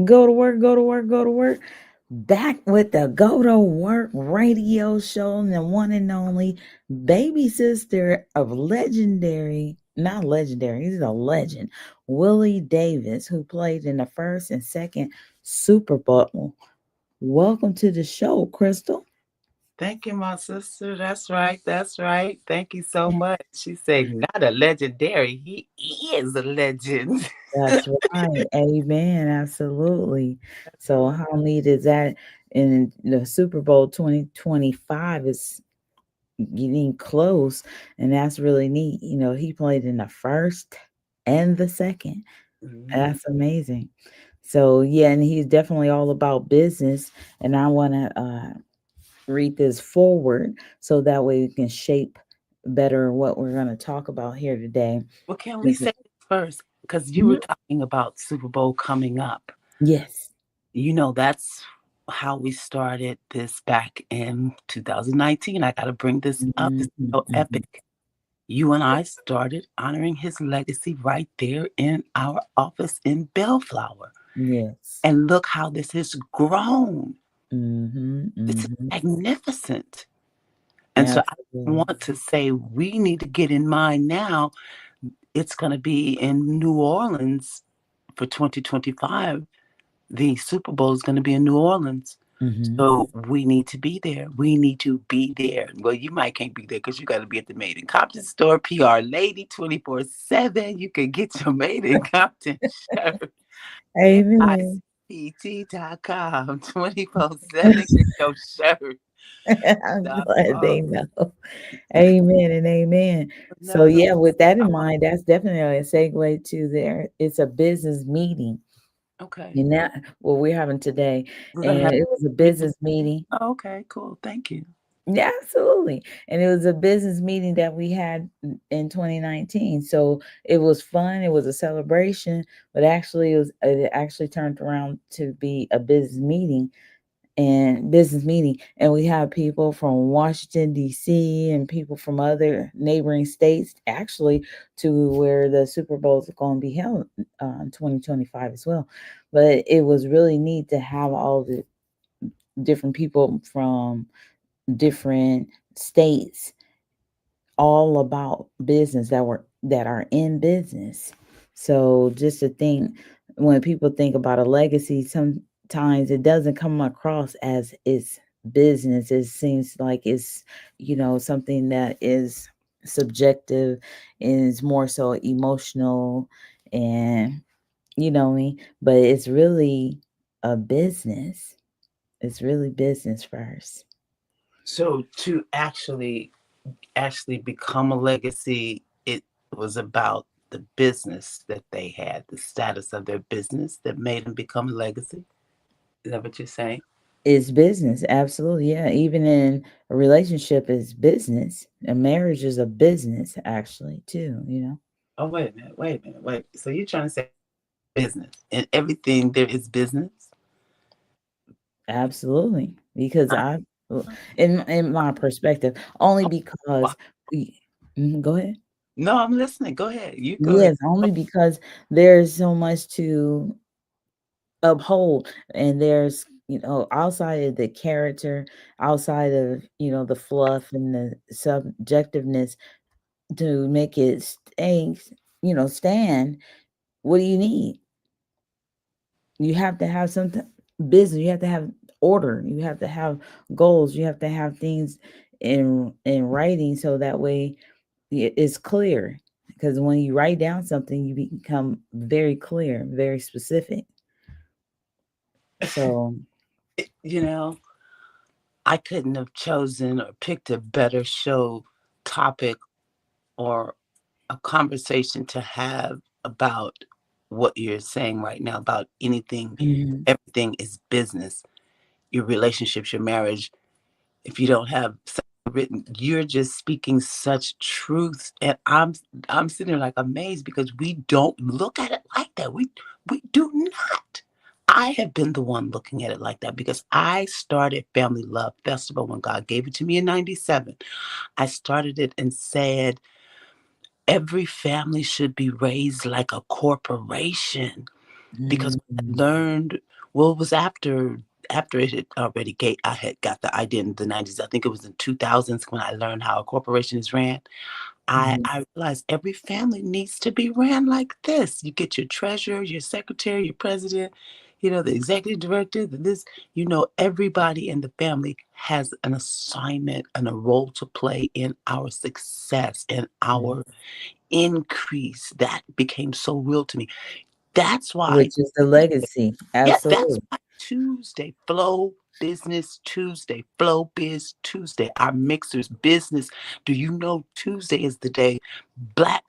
Go to work, go to work, go to work. Back with the Go to Work radio show, and the one and only baby sister of legendary, not legendary, he's a legend, Willie Davis, who played in the first and second Super Bowl. Welcome to the show, Crystal. Thank you, my sister. That's right. That's right. Thank you so much. She said, not a legendary. He is a legend. That's right. Amen. Absolutely. That's So, right. how neat is that? In the Super Bowl 2025 is getting close, and that's really neat. He played in the first and the second. Mhm. That's amazing. So yeah, and he's definitely all about business, and I want to read this forward so that way we can shape better what we're going to talk about here today. Well, can we Is say this first? Because you were Mhm. talking about Super Bowl coming up. Yes. That's how we started this back in 2019. I got to bring this up. Mhm, It's so mhm. epic. You and I started honoring his legacy right there in our office in Bellflower. Yes. And look how this has grown. Mhm, This is mhm. magnificent. And so I Absolutely. want to say we need to get in mind now. It's going to be in New Orleans for 2025. The Super Bowl is going to be in New Orleans. Mhm. So we need to be there. We need to be there. Well, you might can't be there because you got to be at the Made in Compton store, PR Lady 24/7. You can get your Made in Compton shirt. Amen. NICPT.com 24/7. Get your shirt. I'm Stop glad they off. know. Amen and amen. So No, yeah, with that I in want. mind, that's definitely a segue to there. It's a business meeting. Okay. And that what we're having today. We're gonna And have it was a business. business meeting. Oh, okay, cool. Thank you. Yeah, absolutely. And it was a business meeting that we had in 2019. So it was fun. It was a celebration, but it actually turned around to be a business meeting, and we have people from Washington D.C. and people from other neighboring states, actually, to where the Super Bowl is going to be held in 2025 as well. But it was really neat to have all the different people from different states, all about business, that are in business. So just to think, when people think about a legacy, sometimes it doesn't come across as it's business. It seems like it's, something that is subjective, and is more so emotional, and what I mean. But it's really a business. It's really business first. So to actually become a legacy, it was about the business that they had, the status of their business that made them become a legacy. Is that what you're saying? It's business, absolutely. Yeah, even in a relationship is business. A marriage is a business, actually, too. Oh, wait a minute, wait a minute, wait. So you're trying to say business and everything there is business? Absolutely. Because Uh, in my perspective, only wha- because go ahead. no, I'm listening. Go ahead. You go ahead. Yes, only because there's so much to uphold, and there's, outside of the character, outside of, the fluff and the subjectiveness, to make it stand. What do you need? You have to have some business. You have to have order. You have to have goals. You have to have things in writing, so that way it's clear. Because when you write down something, you become very clear, very specific. So You know, I couldn't have chosen or picked a better show topic or a conversation to have about what you're saying right now about anything. mhm. Everything is business. Your relationships, your marriage. If you don't have something written, you're just speaking such truth, and I'm sitting there like amazed because we don't look at it like that. We do not. I have been the one looking at it like that because I started Family Love Festival when God gave it to me in '97. I started it and said every family should be raised like a corporation. because I Mm-hmm. learned, well, it was after it had already I had got the idea in the 90s. I think it was in 2000s when I learned how a corporation is ran. I realized every family needs to be ran like this. You get your treasurer, your secretary, your president, the executive director, everybody in the family has an assignment and a role to play in our success and our increase. That became so real to me. That's why Which is the legacy. yeah, that's Absolutely. why Tuesday, Flow Business Tuesday, Flow Biz Tuesday, our mixers business. Do you know Tuesday is the day black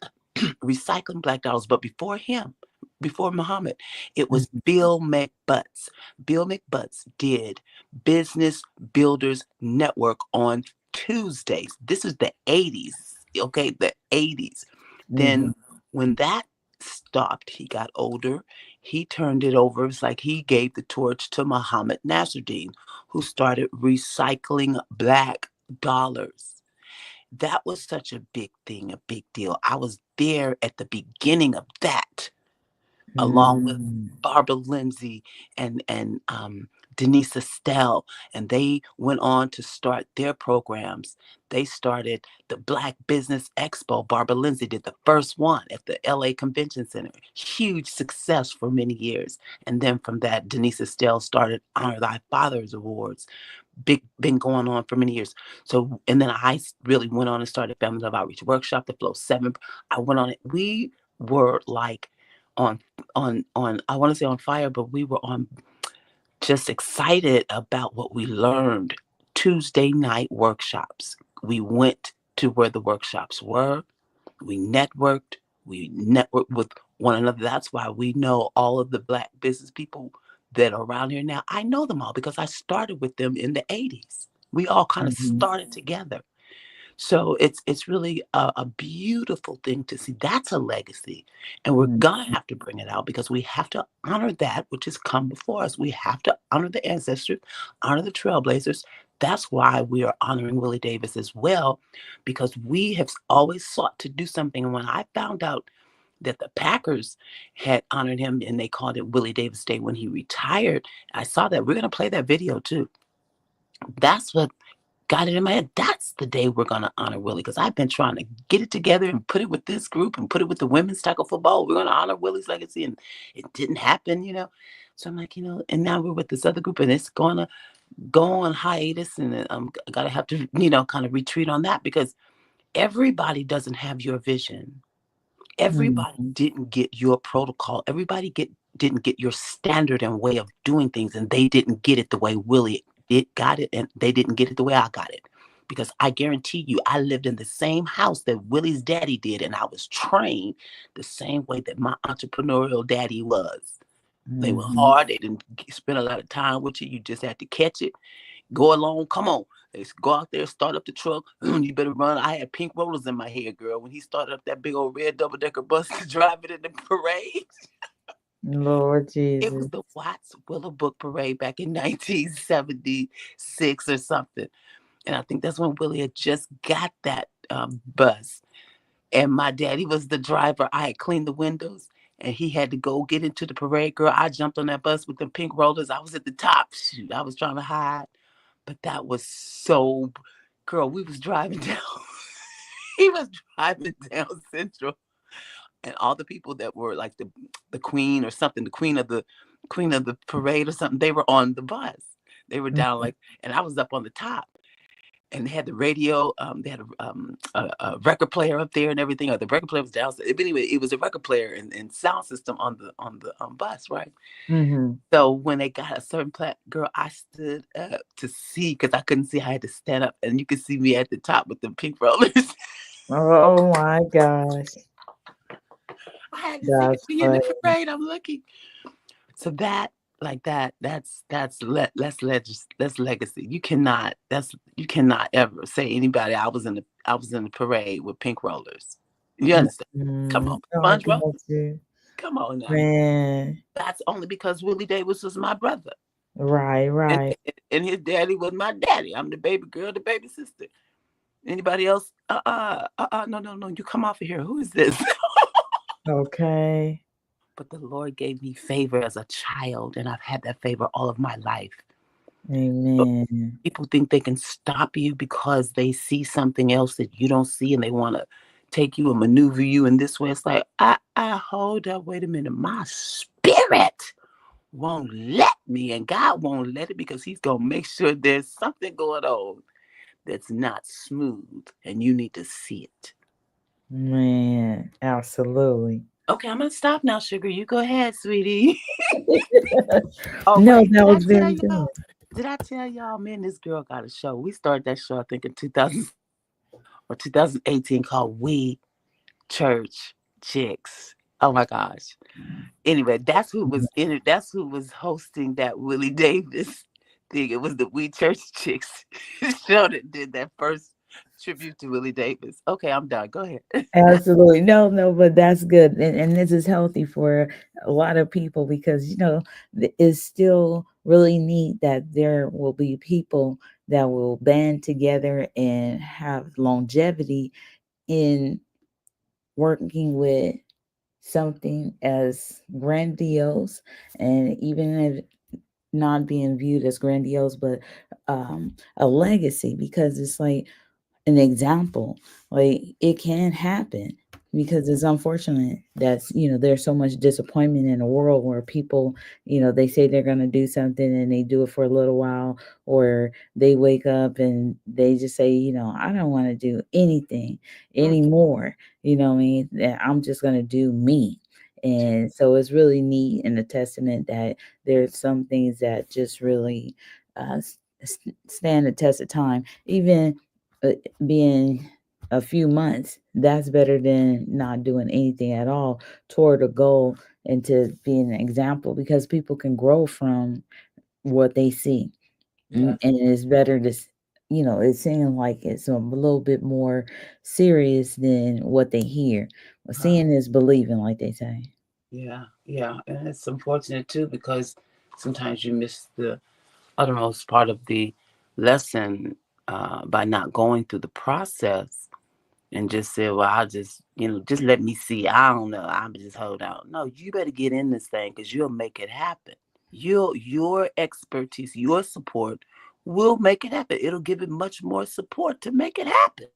recycling black dollars? But before him, before Muhammad, it was Mhm. Bill McButts. Bill McButts did Business Builders Network on Tuesdays. This is the 80s, okay, the 80s. Then Mhm. when that stopped, he got older, he turned it over. It's like he gave the torch to Muhammad Nasruddin, who started recycling black dollars. That was such a big thing, a big deal. I was there at the beginning of that, along with Mm. Barbara Lindsay and Denise Estelle, and they went on to start their programs. They started the Black Business Expo. Barbara Lindsay did the first one at the LA Convention Center. Huge success for many years. And then from that, Denise Estelle started Honor Thy Fathers Awards. Been going on for many years. So, and then I really went on and started Family Love Outreach Workshop, the Flow 7. I went on it. We were like on I want to say on fire, but we were on just excited about what we learned. Tuesday night workshops. We went to where the workshops were. We networked. We networked with one another. That's why we know all of the Black business people that are around here now. I know them all because I started with them in the 80s. We all kind of Mhm. started together. So it's really a beautiful thing to see. That's a legacy. And we're Mhm. going to have to bring it out because we have to honor that which has come before us. We have to honor the ancestors, honor the trailblazers. That's why we are honoring Willie Davis as well, because we have always sought to do something. And when I found out that the Packers had honored him and they called it Willie Davis Day when he retired, I saw that. We're going to play that video too. That's what got it in my head. That's the day we're going to honor Willie, because I've been trying to get it together and put it with this group and put it with the women's tackle football. We're going to honor Willie's legacy, and it didn't happen. So I'm like, and now we're with this other group, and it's going to go on hiatus, and I'm got to have to, kind of retreat on that because everybody doesn't have your vision. Everybody Mhm. didn't get your protocol. Everybody didn't get your standard and way of doing things, and they didn't get it the way Willie got it, and they didn't get it the way I got it. Because I guarantee you, I lived in the same house that Willie's daddy did, and I was trained the same way that my entrepreneurial daddy was. They were Mhm. hard. They didn't spend a lot of time with you. You just had to catch it, go along. Come on. Let's go out there, start up the truck. You better run. I had pink rollers in my hair, girl. When he started up that big old red double-decker bus to drive it in the parade. Lord It was Jesus. the Watts Willowbrook Parade back in 1976 or something. And I think that's when Willie had just got that bus. And my daddy was the driver. I had cleaned the windows and he had to go get into the parade. Girl, I jumped on that bus with the pink rollers. I was at the top. Shoot, I was trying to hide. But that was so, girl, we was driving down. He was driving down Central, and all the people that were like the queen or something, the queen of the parade or something, they were on the bus. They were down Mhm. like, and I was up on the top. And they had the radio, they had a record player up there and everything. Or the record player was downstairs. But anyway, it was a record player and sound system on the bus, right? Mhm. So when they got a certain girl, I stood up to see because I couldn't see. I had to stand up, and you could see me at the top with the pink rollers. Oh my gosh. I had to see That's me in the funny. parade. I'm lucky. So that, like that, that's legacy. You cannot ever say anybody. I was in the parade with pink rollers. You understand? Come Mhm. on, I SpongeBob. got you. Come on now. Man. That's only because Willie Davis was my brother, Right, and right. and his daddy was my daddy. I'm the baby girl, the baby sister. Anybody else? No, no, no. You come off of here. Who is this? Okay. but the Lord gave me favor as a child, and I've had that favor all of my life. So Amen. people think they can stop you because they see something else that you don't see, and they want to take you and maneuver you in this way. It's like, I hold up, wait a minute, my spirit won't let me, and God won't let it because He's gonna make sure there's something going on that's not smooth, and you need to see it. Man, absolutely. Okay, I'm gonna stop now, sugar. You go ahead, sweetie. Oh No, wait, that was very good. Did I tell y'all? Me and this girl got a show. We started that show, I think, in 2000 or 2018, called We Church Chicks. Oh my gosh. Anyway, that's who was in it. That's who was hosting that Willie Davis thing. It was the We Church Chicks show that did that first tribute to Willie Davis. Okay, I'm done. Go ahead. Absolutely. No, no, but that's good. And this is healthy for a lot of people because, it's still really neat that there will be people that will band together and have longevity in working with something as grandiose, and even if not being viewed as grandiose, but a legacy, because it's like an example. Like, it can happen, because it's unfortunate that's, there's so much disappointment in a world where people, they say they're going to do something and they do it for a little while, or they wake up and they just say, I don't want to do anything anymore. What I mean? That I'm just going to do me. And so it's really neat and a testament that there's some things that just really stand the test of time, even uh, being a few months. That's better than not doing anything at all toward a goal, and to be an example, because people can grow from what they see. Yeah, And it's better to it seems like it's a little bit more serious than what they hear. Well, seeing is believing, like they say. yeah, yeah. And it's unfortunate too because sometimes you miss the uttermost part of the lesson by not going through the process and just say, well, I'll just, just let me see. I don't know. I'm just hold out. No, you better get in this thing because you'll make it happen. Your expertise, your support will make it happen. It'll give it much more support to make it happen.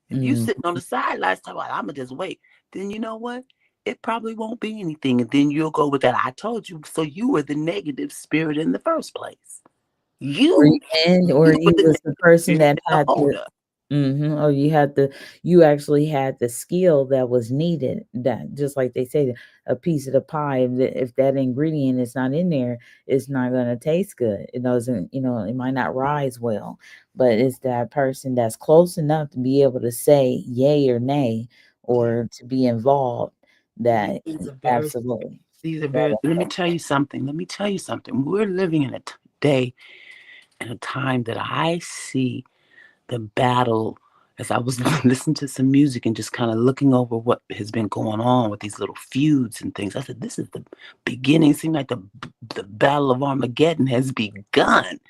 If you Mm. sitting on the sidelines talking about, I'm gonna just wait, then you know what? It probably won't be anything. And then you'll go with that. I told you. So you were the negative spirit in the first place. Or You you or you were you the was the person negative that the had to. holder. Or you actually had the skill that was needed. That, just like they say, a piece of the pie, if that ingredient is not in there, it's not gonna taste good. It doesn't, it might not rise well. But it's that person that's close enough to be able to say yay or nay, Yeah. or to be involved. And That absolutely. these are very, That let me tell you something. Let me tell you something. We're living in a day and a time that I see the battle as I was listening to some music and just kind of looking over what has been going on with these little feuds and things. I said, this is the beginning. It seemed like the battle of Armageddon has begun.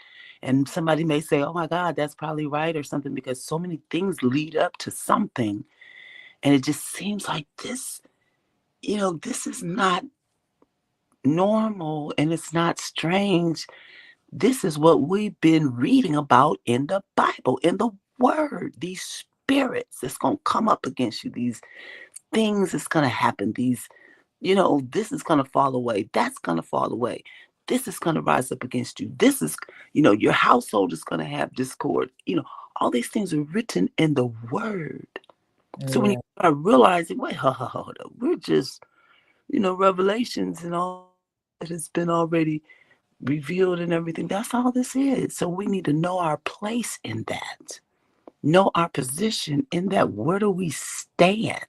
And somebody may say, oh my God, that's probably right or something, because so many things lead up to something. And it just seems like this, this is not normal and it's not strange. This is what we've been reading about in the Bible, in the Word. These spirits that's going to come up against you, these things that's going to happen, this is going to fall away, that's going to fall away. This is going to rise up against you. This is, your household is going to have discord. All these things are written in the Word. So when you yeah. start realizing, wait, hold up, we're just, revelations and all that has been already revealed and everything. That's all this is. So we need to know our place in that, know our position in that. Where do we stand?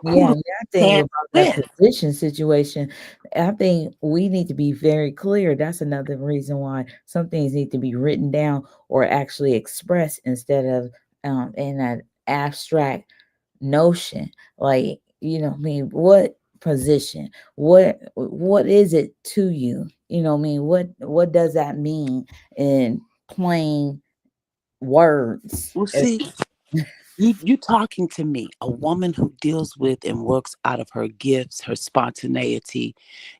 Who Yeah, do and I we think stand about that with? position situation, I think we need to be very clear. That's another reason why some things need to be written down or actually expressed, instead of in an abstract notion. Like, I mean, what position? What is it to you? I mean, what does that mean in plain words? Well, see, You talking to me, a woman who deals with and works out of her gifts, her spontaneity,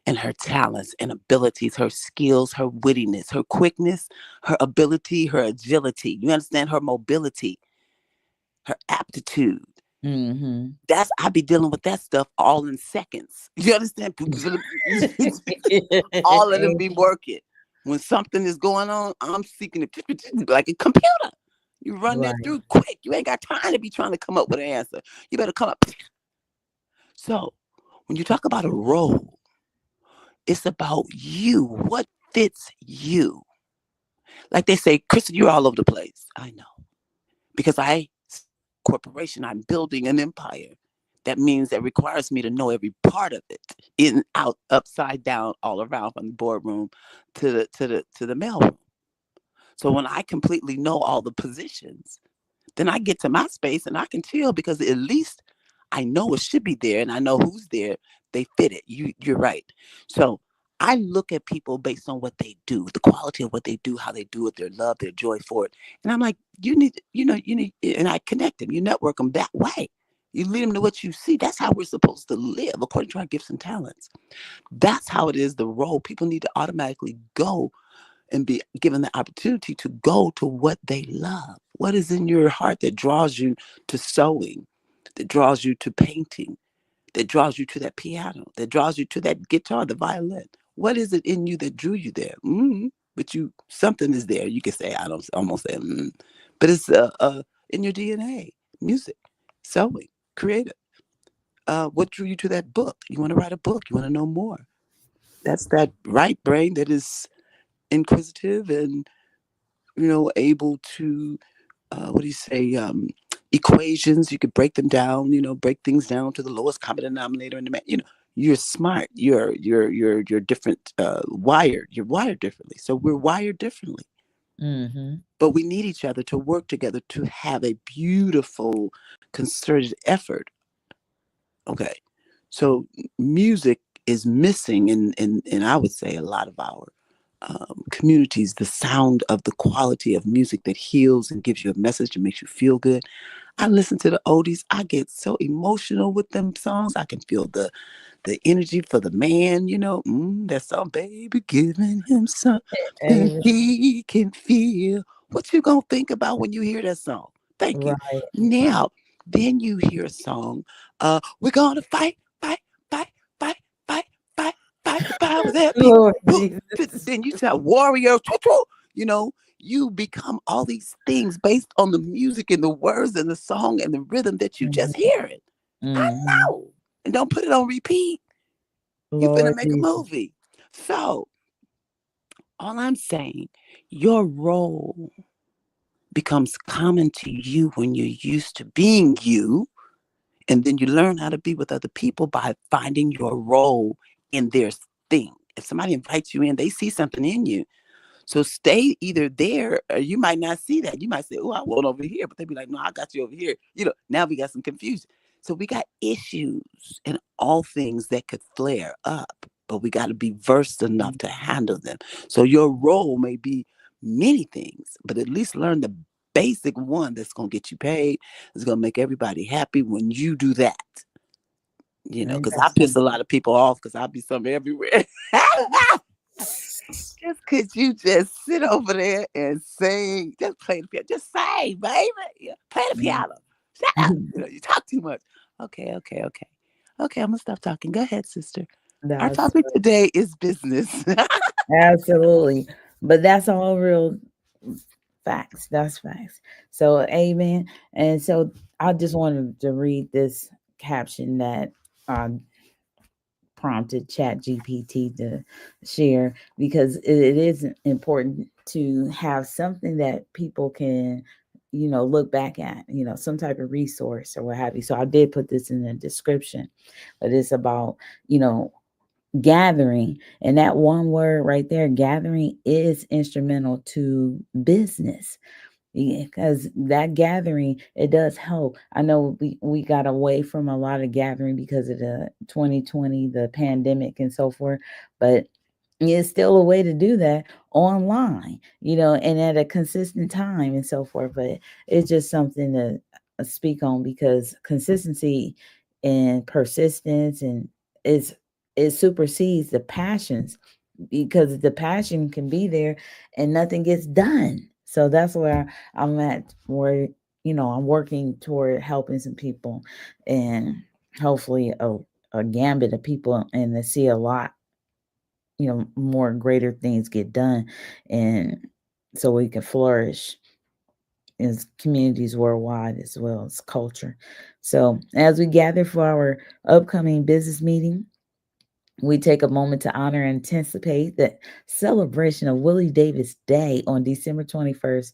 and her talents and abilities, her skills, her wittiness, her quickness, her ability, her agility. You understand her mobility, her aptitude. Mm-hmm. That's I be dealing with that stuff all in seconds. You understand? All of them be working. When something is going on, I'm seeking it like a computer. You run that Right. through quick. You ain't got time to be trying to come up with an answer. You better come up. So when you talk about a role, it's about you. What fits you? Like they say, Kristen, you're all over the place. I know. Because corporation, I'm building an empire. That means that requires me to know every part of it, in, out, upside down, all around, from the boardroom to the mailroom. So when I completely know all the positions, then I get to my space and I can chill because at least I know it should be there and I know who's there. They fit it. You're right. So I look at people based on what they do, the quality of what they do, how they do it, their love, their joy for it. And I'm like, you need, and I connect them. You network them that way. You lead them to what you see. That's how we're supposed to live according to our gifts and talents. That's how it is the role. People need to automatically go and be given the opportunity to go to what they love. What is in your heart that draws you to sewing, that draws you to painting, that draws you to that piano, that draws you to that guitar, the violin? What is it in you that drew you there? But something is there. You can say, I don't almost say, but it's in your DNA, music, sewing, creative. What drew you to that book? You want to write a book. You want to know more. That's that right brain that is inquisitive and able to what do you say equations. You could break them down, break things down to the lowest common denominator and you're smart, you're different, you're wired differently, so we're wired differently, Mm-hmm. but we need each other to work together to have a beautiful concerted effort. Okay, so music is missing in I would say a lot of our communities, the sound of the quality of music that heals and gives you a message and makes you feel good. I listen to the oldies. I get so emotional with them songs. I can feel the energy for the man. That song, baby, giving him something Amen. he can feel. What you gonna think about when you hear that song? Thank you. Right. Now, then you hear a song. We're gonna fight, fight, fight, fight, fight, fight, fight the power that be. Lord Woo. Jesus. Then you sound warrior. You know, you become all these things based on the music and the words and the song and the rhythm that you just Mm-hmm. hearing. I Mm-hmm. know. And don't put it on repeat. You finna Lord make a Jesus. movie. So all I'm saying, your role becomes common to you when you're used to being you. And then you learn how to be with other people by finding your role in their thing. If somebody invites you in, they see something in you. So stay either there or you might not see that. You might say, oh, I want over here. But they'd be like, no, I got you over here. Now we got some confusion. So we got issues and all things that could flare up, but we got to be versed enough to handle them. So your role may be many things, but at least learn the basic one that's going to get you paid. It's going to make everybody happy when you do that. Ain't Because that I piss a something? lot of people off because I'll be somewhere everywhere. Just could you just sit over there and sing? Just play the piano. Just sing, baby. Yeah, play the piano. Shut up. You talk too much. Okay, okay, okay. Okay, I'm gonna stop talking. Go ahead, sister. Our That's topic today is business. absolutely. But that's all real facts. That's facts. So, amen. And so, I just wanted to read this caption that um, prompted Chat GPT to share because it is important to have something that people can, look back at, some type of resource or what have you. So I did put this in the description, but it's about, you know, gathering. And that one word right there, gathering, is instrumental to business. Because that gathering, it does help. I know we got away from a lot of gathering because of the 2020, the pandemic and so forth, but it's still a way to do that online, and at a consistent time and so forth. But it's just something speak on, because consistency and persistence and is it supersedes the passions, because the passion can be there and nothing gets done. So that's where I'm at, where I'm working toward helping some people, and hopefully a gambit of people, and to see a lot, more greater things get done, and so we can flourish as communities worldwide as well as culture. So, as we gather for our upcoming business meeting, we take a moment to honor and anticipate the celebration of Willie Davis Day on December 21st,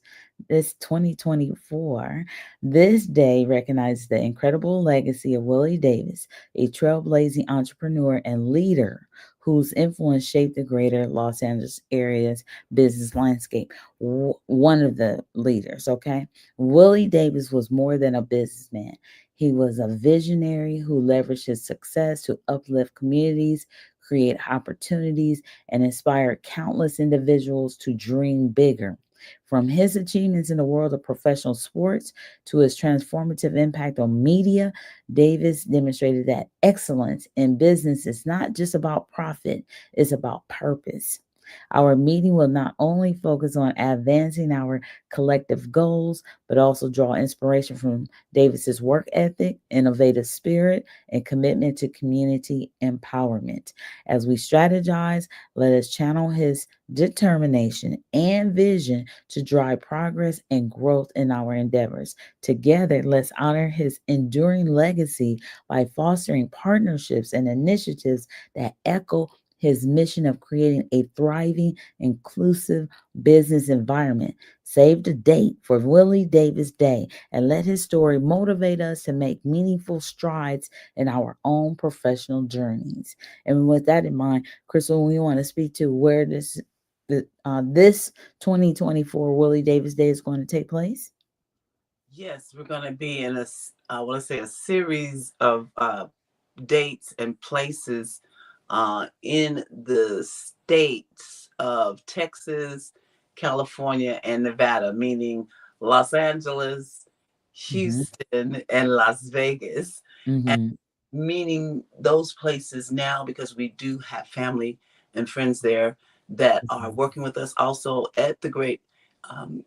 this 2024. This day recognizes the incredible legacy of Willie Davis, a trailblazing entrepreneur and leader whose influence shaped the greater Los Angeles area's business landscape. One of the leaders, okay? Willie Davis was more than a businessman. He was a visionary who leveraged his success to uplift communities, create opportunities, and inspire countless individuals to dream bigger. From his achievements in the world of professional sports to his transformative impact on media, Davis demonstrated that excellence in business is not just about profit, it's about purpose. Our meeting will not only focus on advancing our collective goals, but also draw inspiration from Davis's work ethic, innovative spirit, and commitment to community empowerment. As we strategize, let us channel his determination and vision to drive progress and growth in our endeavors. Together, let's honor his enduring legacy by fostering partnerships and initiatives that echo his mission of creating a thriving, inclusive business environment. Save the date for Willie Davis Day and let his story motivate us to make meaningful strides in our own professional journeys. And with that in mind, Crystal, we want to speak to where this 2024 Willie Davis Day is going to take place. Yes, we're going to be in I want to say a series of dates and places in the states of Texas, California, and Nevada, meaning Los Angeles, Mm-hmm. Houston, and Las Vegas. And Mm-hmm. meaning those places now, because we do have family and friends there that are working with us also at the great um,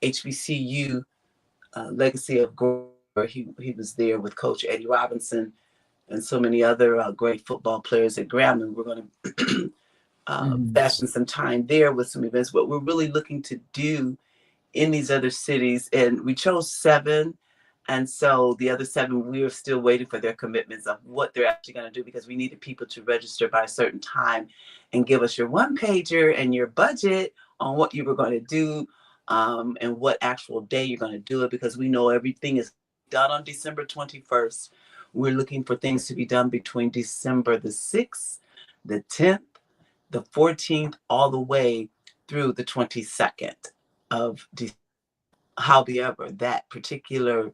HBCU Legacy of Glory, where he was there with Coach Eddie Robinson and so many other great football players at Graham. And we're going to Mm-hmm. fashion some time there with some events. What we're really looking to do in these other cities, and we chose 7. And so the other 7, we are still waiting for their commitments of what they're actually going to do, because we needed people to register by a certain time and give us your one pager and your budget on what you were going to do, and what actual day you're going to do it, because we know everything is done on December 21st. We're looking for things to be done between December the 6th, the 10th, the 14th, all the way through the 22nd of December. However, that particular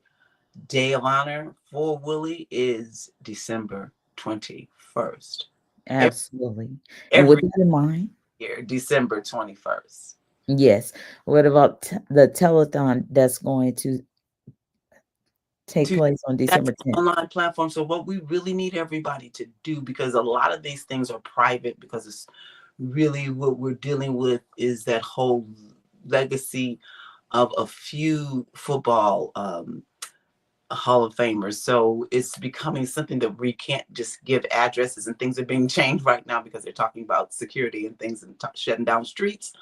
day of honor for Willie is December 21st. Every, Absolutely. And with every that in mind, year, December 21st. yes. What about the telethon that's going to take To place on That's December an 10th? online platform. So what we really need everybody to do, because a lot of these things are private, because it's really what we're dealing with is that whole legacy of a few football Hall of Famers. So it's becoming something that we can't just give addresses, and things are being changed right now because they're talking about security and things and shutting down streets.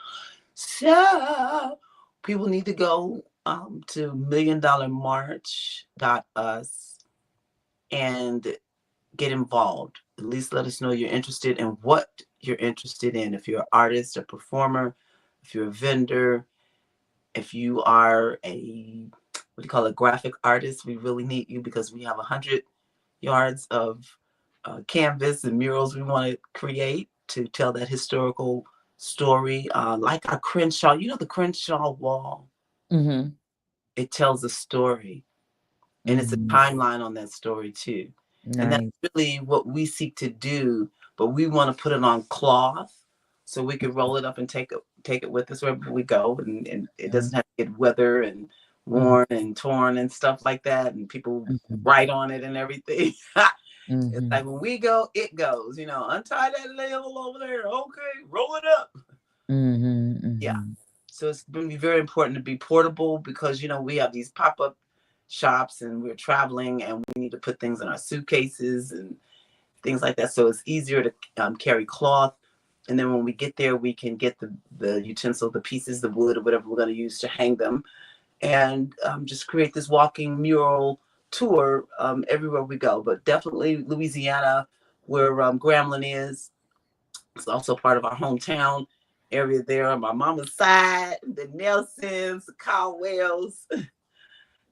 So people need to go to milliondollarmarch.us and get involved. At least let us know you're interested in what you're interested in. If you're an artist, a performer, if you're a vendor, if you are a what do you call it, graphic artist, we really need you, because we have 100 yards of canvas and murals we want to create to tell that historical story. Like our Crenshaw, the Crenshaw wall, Mm-hmm. it tells a story, and it's a Mm-hmm. timeline on that story too. And that's Nice. really what we seek to do, but we want to put it on cloth so we can roll it up and take it with us wherever we go, and it doesn't have to get weather and Mm, worn and torn and stuff like that, and people mhm, write on it and everything. It's mhm, like when we go, it goes. Untie that label over there. Okay, roll it up. mhm, Yeah. mhm. So it's going to be very important to be portable because we have these pop up shops and we're traveling and we need to put things in our suitcases and things like that. So it's easier to carry cloth. And then when we get there, we can get the utensil, the pieces, the wood, or whatever we're going to use to hang them, and just create this walking mural tour everywhere we go. But definitely Louisiana, where Grambling is, it's also part of our hometown area there on my mama's side, the Nelsons, the Caldwells.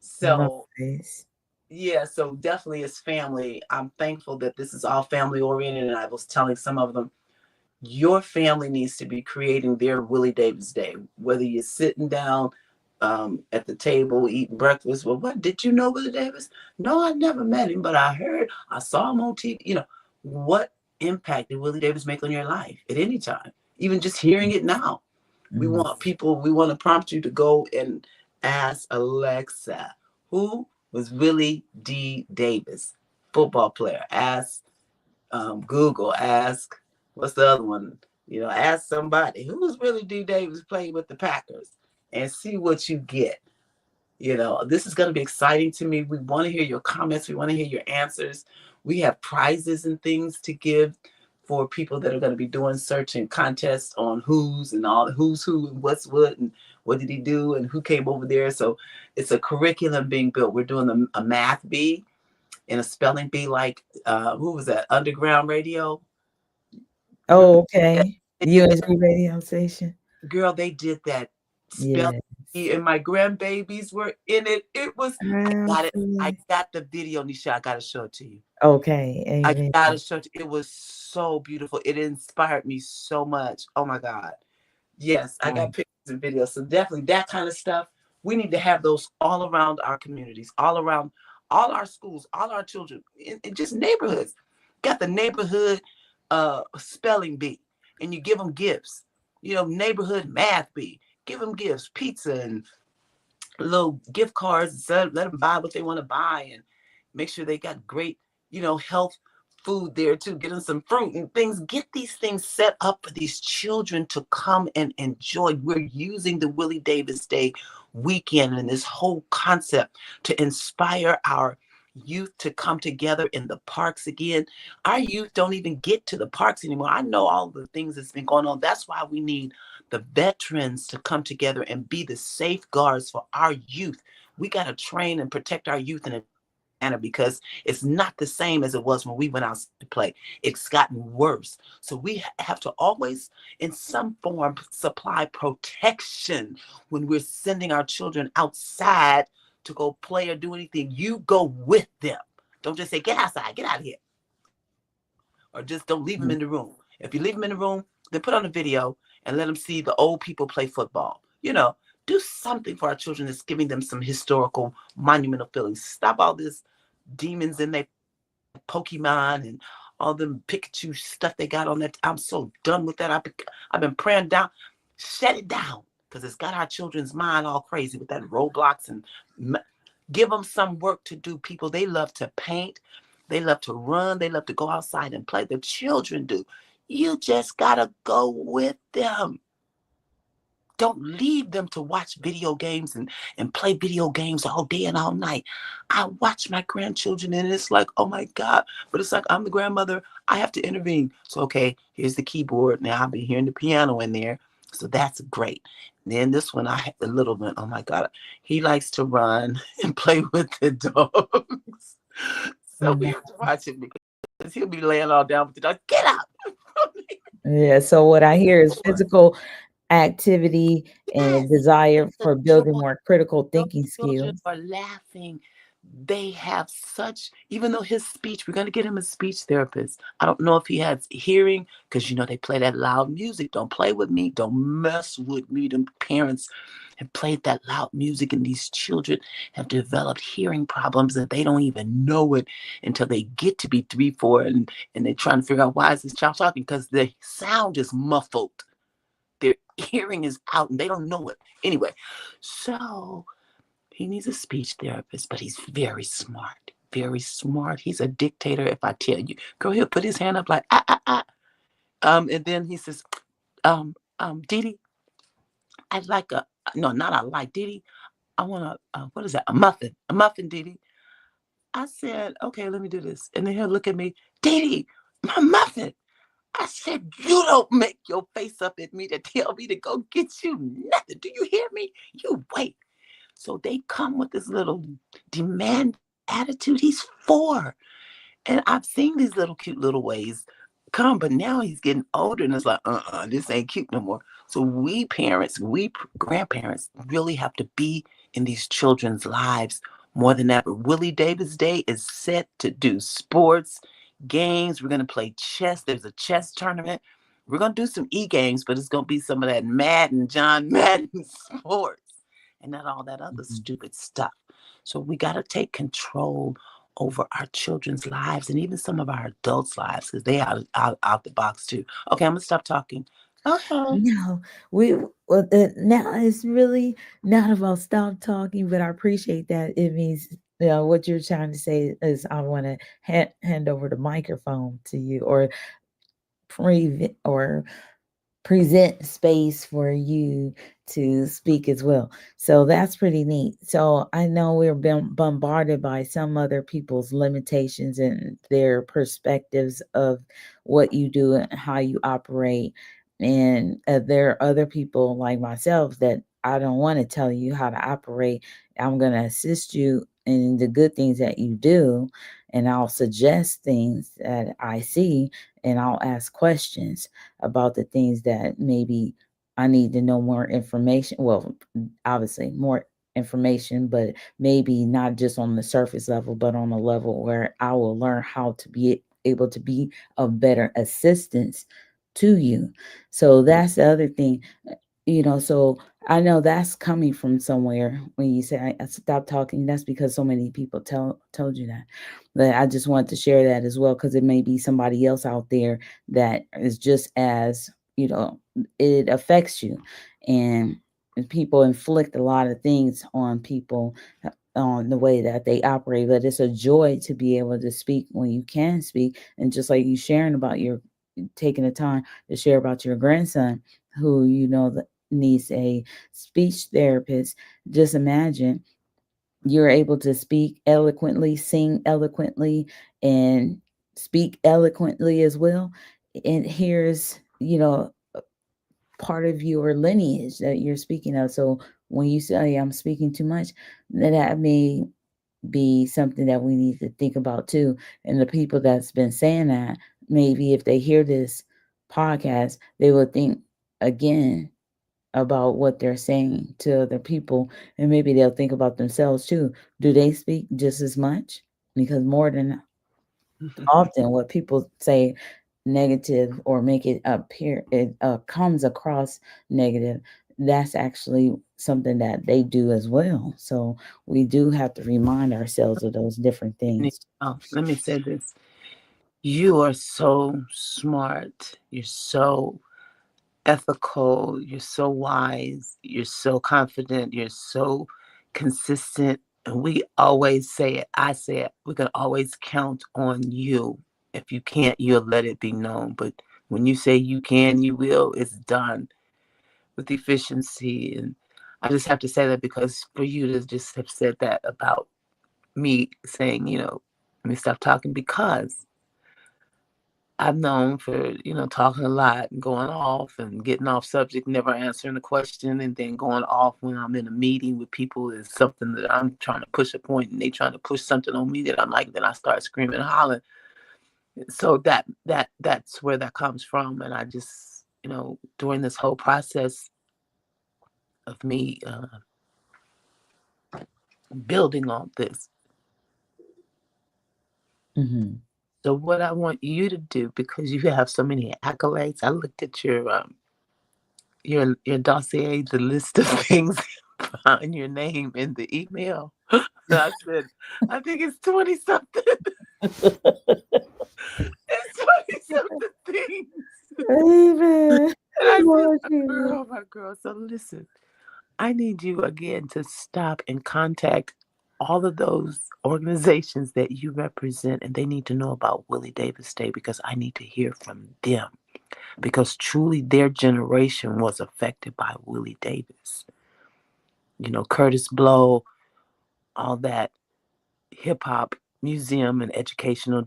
So Nice. yeah, so definitely it's family. I'm thankful that this is all family oriented. And I was telling some of them, your family needs to be creating their Willie Davis Day, whether you're sitting down at the table eating breakfast. Well, what did you know Willie Davis? No, I never met him, but I saw him on TV. What impact did Willie Davis make on your life at any time? Even just hearing it now. Mm. We want to prompt you to go and ask Alexa, who was Willie D. Davis, football player? Ask Google, ask, what's the other one? Ask somebody who's Willie D. Davis playing with the Packers and see what you get. This is going to be exciting to me. We want to hear your comments. We want to hear your answers. We have prizes and things to give for people that are going to be doing searching contests on who's and all who's who and what's what and what did he do and who came over there. So it's a curriculum being built. We're doing a math bee and a spelling bee, like who was that? Underground Radio. Remember? Oh, Yeah, okay. they did that. USB radio station. Girl, they did that spelling Yes. bee, and my grandbabies were in it. It was. I got it. I Absolutely. got the video, Nisha. I gotta show it to you. Okay. I Amen. gotta show it to you. It was so beautiful. It inspired me so much. Oh my God. Yes, I got pictures and videos. So definitely that kind of stuff. We need to have those all around our communities, all around all our schools, all our children, in just neighborhoods. Got the neighborhood spelling bee, and you give them gifts. Neighborhood math bee. Give them gifts, pizza and little gift cards. Let them buy what they want to buy and make sure they got great, health food there too. Get them some fruit and things. Get these things set up for these children to come and enjoy. We're using the Willie Davis Day weekend and this whole concept to inspire our youth to come together in the parks again. Our youth don't even get to the parks anymore. I know all the things that's been going on. That's why we need the veterans to come together and be the safeguards for our youth. We got to train and protect our youth in a manner because it's not the same as it was when we went out to play. It's gotten worse. So we have to always, in some form, supply protection when we're sending our children outside to go play or do anything. You go with them. Don't just say, get outside, get out of here. Or just don't leave them Mhm. in the room. If you leave them in the room, then put on a video and let them see the old people play football. Do something for our children that's giving them some historical, monumental feelings. Stop all this demons in their Pokemon and all them Pikachu stuff they got on that. I'm so done with that. I've been praying down. Shut it down because it's got our children's mind all crazy with that Roblox and give them some work to do. People, they love to paint. They love to run. They love to go outside and play. The children do. You just got to go with them. Don't leave them to watch video games and play video games all day and all night. I watch my grandchildren and it's like, oh my God. But it's like, I'm the grandmother. I have to intervene. So, okay, here's the keyboard. Now I'll be hearing the piano in there. So that's great. And then this one, I had the little one. Oh my God. He likes to run and play with the dogs. So we Mhm. have to watch him because he'll be laying all down with the dog. Get up. Yeah. So what I hear is physical activity and a Yes. desire The for joy. building more critical Those thinking children skills. are laughing. They have such, even though his speech, we're going to get him a speech therapist. I don't know if he has hearing because, they play that loud music. Don't play with me. Don't mess with me. Them parents have played that loud music, and these children have developed hearing problems that they don't even know it until they get to be 3, 4, and they're trying to figure out why is this child talking because the sound is muffled. Their hearing is out and they don't know it. Anyway, so He needs a speech therapist, but he's very smart. Very smart. He's a dictator. If I tell you, girl, he'll put his hand up like ah ah ah. And then he says, Didi, I'd like a no, not I like Didi. I want what is that? A muffin, Didi. I said, okay, let me do this, and then he'll look at me, Didi, my muffin. I said, you don't make your face up at me to tell me to go get you nothing. Do you hear me? You wait. So they come with this little demand attitude. He's 4. And I've seen these little cute little ways come, but now he's getting older and it's like, this ain't cute no more. So we parents, we grandparents really have to be in these children's lives more than ever. Willie Davis Day is set to do sports, games. We're going to play chess. There's a chess tournament. We're going to do some e-games, but it's going to be some of that Madden, John Madden sports and not all that other Mhm. stupid stuff. So we got to take control over our children's lives and even some of our adults' lives because they out the box too. Okay, I'm gonna stop talking. Okay. No, we well, now it's really not about stop talking, but I appreciate that. It means what you're trying to say is I want to hand over the microphone to you, or or present space for you to speak as well. So that's pretty neat. So I know we're being bombarded by some other people's limitations and their perspectives of what you do and how you operate. And there are other people like myself that I don't want to tell you how to operate. I'm going to assist you in the good things that you do. And I'll suggest things that I see and I'll ask questions about the things that maybe I need to know more information. Well, obviously more information, but maybe not just on the surface level, but on a level where I will learn how to be able to be of better assistance to you. So that's the other thing, so I know that's coming from somewhere when you say I stop talking. That's because so many people told you that. But I just want to share that as well because it may be somebody else out there that is just as it affects you, and people inflict a lot of things on people on the way that they operate. But it's a joy to be able to speak when you can speak, and just like you sharing about your taking the time to share about your grandson who needs a speech therapist. Just imagine you're able to speak eloquently, sing eloquently, and speak eloquently as well. And here's, part of your lineage that you're speaking of. So when you say I'm speaking too much, that may be something that we need to think about too. And the people that's been saying that, maybe if they hear this podcast, they will think again about what they're saying to other people, and maybe they'll think about themselves too. Do they speak just as much? Because more than often what people say negative or make it appear, it comes across negative, that's actually something that they do as well. So we do have to remind ourselves of those different things. Let me say this. You are so smart. You're so ethical. You're so wise. You're so confident. You're so consistent. And we always say it. I say it. We can always count on you. If you can't, you'll let it be known. But when you say you can, you will, it's done with efficiency. And I just have to say that because for you to just have said that about me saying, let me stop talking because I've known for, talking a lot and going off and getting off subject, never answering the question, and then going off when I'm in a meeting with people is something that I'm trying to push a point and they trying to push something on me that I'm like, then I start screaming and hollering. So that's where that comes from. And I just, during this whole process of me building on this. Hmm. So what I want you to do, because you have so many accolades, I looked at your dossier, the list of things behind your name in the email. I said, I think it's 20 something. It's 20 something things. Amen. And I said, Lord Jesus. my girl. So listen, I need you again to stop and contact all of those organizations that you represent, and they need to know about Willie Davis Day because I need to hear from them. Because truly, their generation was affected by Willie Davis. You know, Curtis Blow, all that hip hop museum and educational,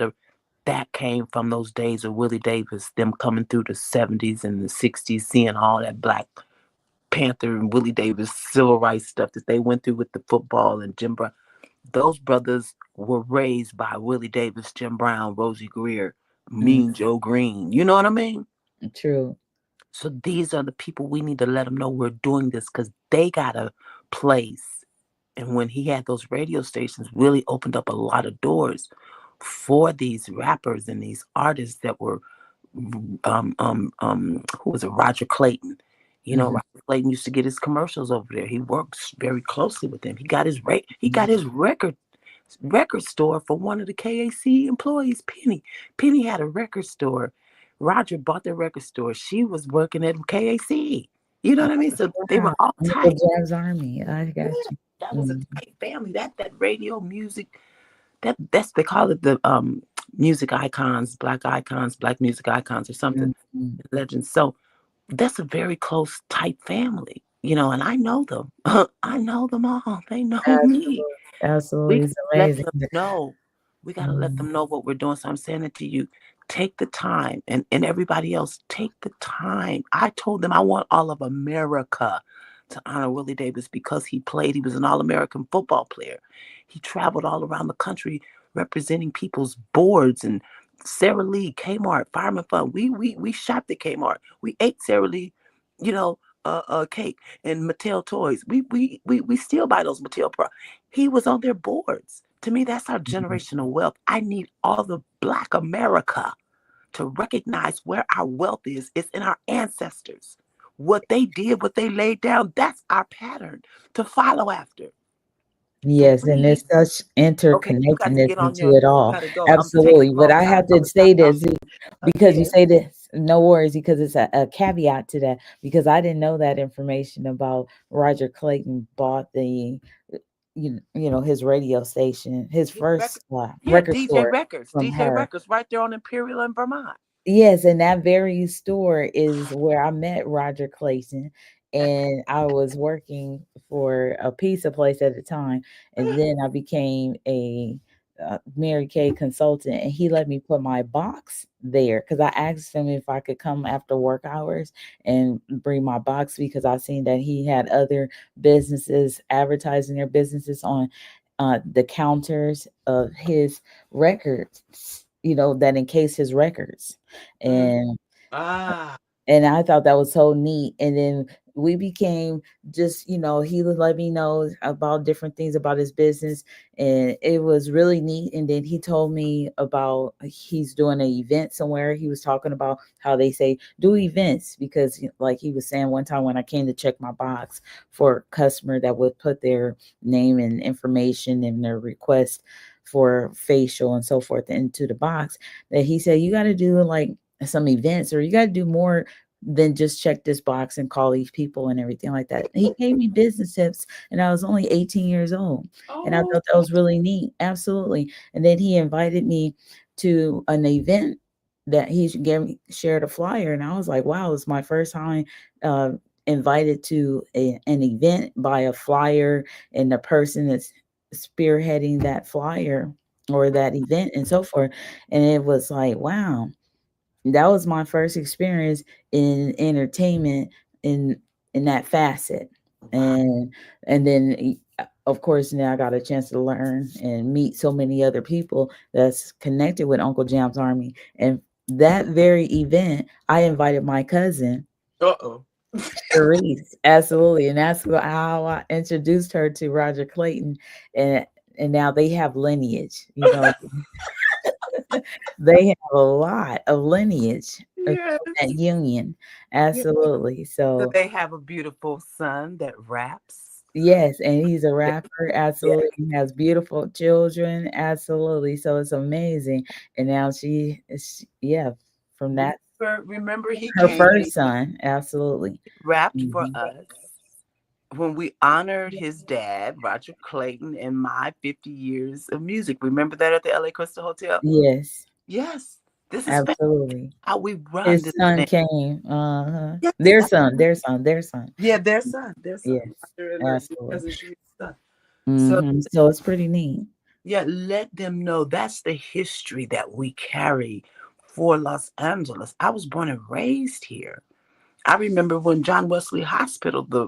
that came from those days of Willie Davis, them coming through the 70s and the 60s, seeing all that Black Panther and Willie Davis civil rights stuff that they went through with the football and Jim Brown. Those brothers were raised by Willie Davis, Jim Brown, Rosie Greer, Mm, Mean Joe Green. You know what I mean? true. So these are the people we need to let them know we're doing this because they got a place. And when he had those radio stations, really opened up a lot of doors for these rappers and these artists that were, who was it? Roger Clayton. You know, Hmm. Roger Clayton used to get his commercials over there. He works very closely with them. He got his record store for one of the KAC employees, Penny. Penny had a record store. Roger bought the record store. She was working at KAC. You know what I mean? So they were Wow. all Uncle tight. Jam's Army. I Yeah, got you. that was a Mm, tight family. That radio music, that's they call it the music icons, black music icons or something, mm, mm. legends. So that's a very close, tight family, and I know them. I know them all. They know me. Absolutely. We Absolutely. gotta It's let amazing. them know. We gotta let Mm, them know what we're doing. So I'm saying it to you. Take the time, and everybody else, take the time. I told them I want all of America to honor Willie Davis because he played. He was an All-American football player. He traveled all around the country representing people's boards and Sara Lee, Kmart, Fireman Fund. We shopped at Kmart. We ate Sara Lee, you know, cake and Mattel toys. We still buy those Mattel products. He was on their boards. To me, that's our mm. generational wealth. I need all the Black America to recognize where our wealth is. It's in our ancestors. What they did, what they laid down, that's our pattern to follow after. So Yes, and there's please, such okay, you got to interconnectedness get on into your, it you all. got to go. I'm taking Absolutely. a But long I time. have I'm to going to say stop this talking because you again. say this, no worries, because it's a caveat to that. Because I didn't know that information about Roger Clayton bought the, his radio station, his His record, first yeah, record DJ store Records, from DJ her. Records, right there on Imperial in Vermont. Yes, and that very store is where I met Roger Clayton, and I was working for a pizza place at the time, and then I became a Mary Kay consultant, and he let me put my box there because I asked him if I could come after work hours and bring my box because I seen that he had other businesses advertising their businesses on the counters of his records, that encase his records. Mm. And Ah, and I thought that was so neat. And then we became just, he would let me know about different things about his business. And it was really neat. And then he told me about he's doing an event somewhere. He was talking about how they say do events because, like he was saying one time when I came to check my box for a customer that would put their name and information and their request for facial and so forth into the box, that he said, you got to do like some events or you got to do more than just check this box and call these people and everything like that. He gave me business tips and I was only 18 years old. And I oh, thought that was really neat. Absolutely. And then he invited me to an event that he shared a flyer. And I was like, wow, it's my first time uh, invited to an event by a flyer and the person that's spearheading that flyer or that event and so forth. And it was like, wow, that was my first experience in entertainment in that facet. wow. And then of course now I got a chance to learn and meet so many other people that's connected with Uncle Jam's Army. And that very event I invited my cousin Uh-oh. Cherise, absolutely, and that's how I introduced her to Roger Clayton. And now they have lineage, they have a lot of lineage Yes. from that union. Yeah. Absolutely. So So, they have a beautiful son that raps. yes, and he's a That, rapper. yeah. Absolutely. He has beautiful children. Absolutely. So it's amazing. And now she is, yeah, from that, Remember he her came, first son. Absolutely. rapped for Mhm. us. when we honored his dad, Roger Clayton, and my 50 years of music. Remember that at the LA Crystal Hotel? Yes, Yes. This is absolutely. how we run His this son thing. came. Uh-huh. Yes. Their son, their son, their son. Yeah, their son, Yes, Roger and the absolutely. cousin Sharice's son. So So it's pretty neat. yeah, let them know that's the history that we carry for Los Angeles. I was born and raised here. I remember when John Wesley Hospital, the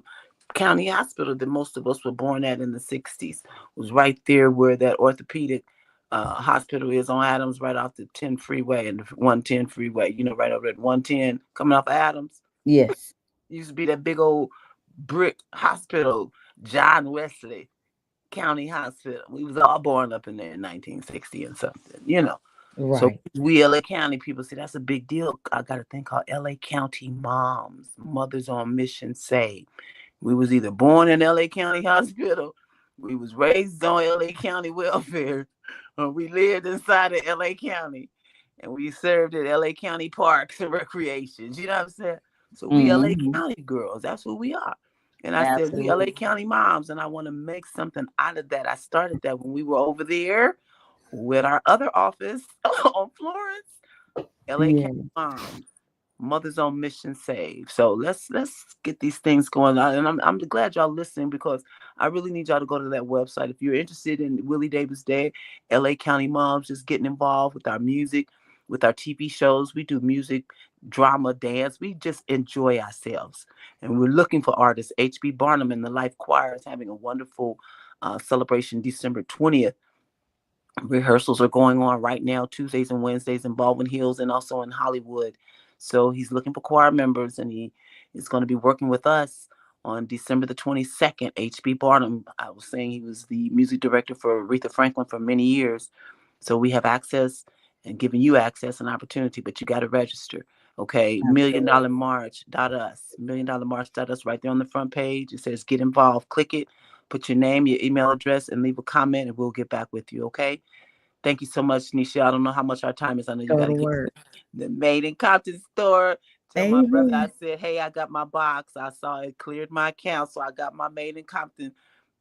county hospital that most of us were born at in the 60s, was right there where that orthopedic hospital is on Adams, right off the 10 freeway and the 110 freeway, right over at 110 coming off of Adams. Yes, Used to be that big old brick hospital, John Wesley County Hospital. We was all born up in there in 1960 and something. So right. we LA County people say that's a big deal. I got a thing called LA County Moms, Mothers on Mission Say. We was either born in LA County Hospital, we was raised on LA County welfare, or we lived inside of LA County and we served at LA County parks and recreations. You know what I'm saying? So we LA Hmm. County girls. That's who we are. And I said, we LA Absolutely. County moms, and I want to make something out of that. I started that when we were over there with our other office on Florence, LA County Yeah. moms. Mothers on Mission Save. So let's get these things going on. And I'm glad y'all listening because I really need y'all to go to that website. If you're interested in Willie Davis Day, LA County Moms, just getting involved with our music, with our TV shows. We do music, drama, dance. We just enjoy ourselves. And we're looking for artists. HB Barnum and the Life Choir is having a wonderful celebration December 20th. Rehearsals are going on right now, Tuesdays and Wednesdays in Baldwin Hills and also in Hollywood. So he's looking for choir members and he is going to be working with us on December the 22nd. H.B. Barnum, I was saying he was the music director for Aretha Franklin for many years. So we have access and giving you access and opportunity, but you got to register. Okay, Million Absolutely. Dollar March.us, Million Dollar March.us, right there on the front page. It says get involved. Click it, put your name, your email address, and leave a comment, and we'll get back with you. Okay. Thank you so much, Nisha. I don't know how much our time is. I know you Go got to to get work. the Made in Compton store. Tell my brother I Amen. said, hey, I got my box. I saw it cleared my account, so I got my Made in Compton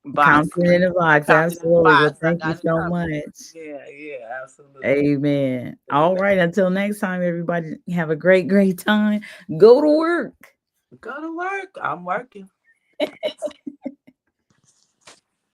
box. Compton in the box. Compton in the Absolutely. Well, box. I thank you got it so covered. much. Yeah, yeah, absolutely. Amen. All Amen. right. Until next time, everybody, have a great, great time. Go to work. Go to work. I'm working.